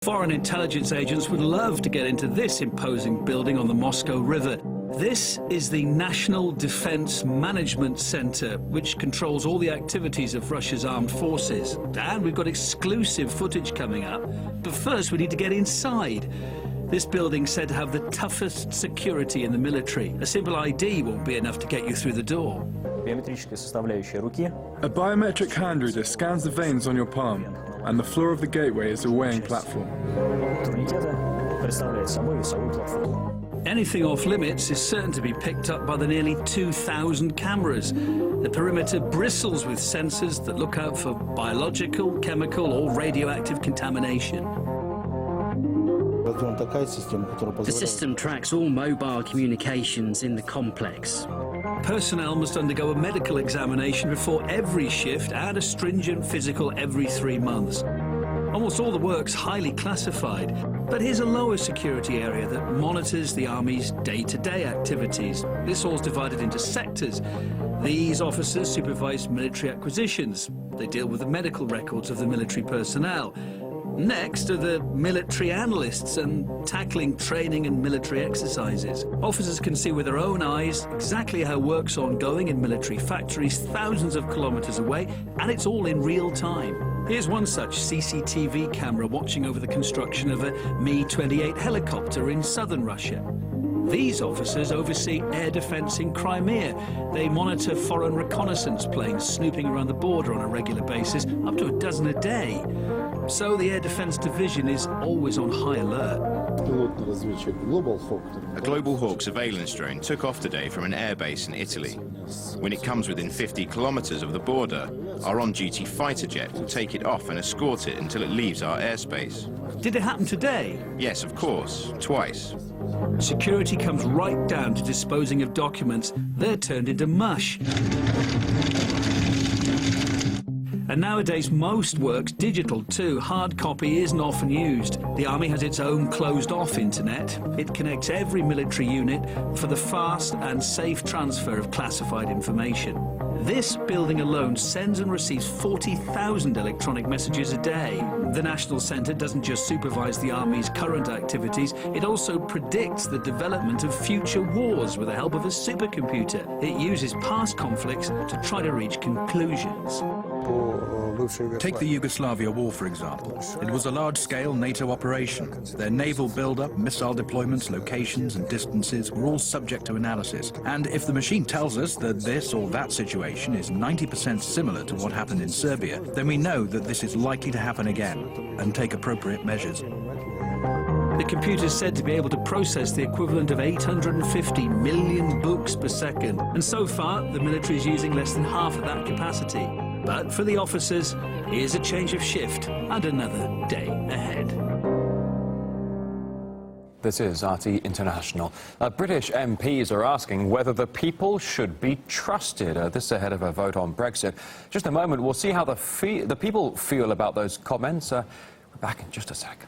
Foreign intelligence agents would love to get into this imposing building on the Moscow River. This is the National Defense Management Center, which controls all the activities of Russia's armed forces. And we've got exclusive footage coming up. But first, we need to get inside. This building's said to have the toughest security in the military. A simple ID won't be enough to get you through the door. A biometric hand reader scans the veins on your palm, and the floor of the gateway is a weighing platform. Anything off limits is certain to be picked up by the nearly 2,000 cameras. The perimeter bristles with sensors that look out for biological, chemical or radioactive contamination. The system tracks all mobile communications in the complex. Personnel must undergo a medical examination before every shift and a stringent physical every 3 months. Almost all the work's highly classified, but here's a lower security area that monitors the Army's day-to-day activities. This all's divided into sectors. These officers supervise military acquisitions. They deal with the medical records of the military personnel. Next are the military analysts and tackling training and military exercises. Officers can see with their own eyes exactly how work's ongoing in military factories thousands of kilometers away, and it's all in real time. Here's one such CCTV camera watching over the construction of a Mi-28 helicopter in southern Russia. These officers oversee air defense in Crimea. They monitor foreign reconnaissance planes snooping around the border on a regular basis, up to a dozen a day. So the Air Defense Division is always on high alert. A Global Hawk surveillance drone took off today from an airbase in Italy. When it comes within 50 kilometers of the border, our on-duty fighter jet will take it off and escort it until it leaves our airspace. Did it happen today? Yes, of course, twice. Security comes right down to disposing of documents. They're turned into mush. And nowadays, most work's digital too. Hard copy isn't often used. The Army has its own closed-off internet. It connects every military unit for the fast and safe transfer of classified information. This building alone sends and receives 40,000 electronic messages a day. The National Centre doesn't just supervise the Army's current activities, it also predicts the development of future wars with the help of a supercomputer. It uses past conflicts to try to reach conclusions. Take the Yugoslavia War, for example. It was a large-scale NATO operation. Their naval build-up, missile deployments, locations and distances were all subject to analysis. And if the machine tells us that this or that situation is 90% similar to what happened in Serbia, then we know that this is likely to happen again and take appropriate measures. The computer is said to be able to process the equivalent of 850 million books per second. And so far, the military is using less than half of that capacity. But for the officers, here's a change of shift and another day ahead. This is RT International. British MPs are asking whether the people should be trusted. This ahead of a vote on Brexit. Just a moment, we'll see how the people feel about those comments. We're back in just a sec.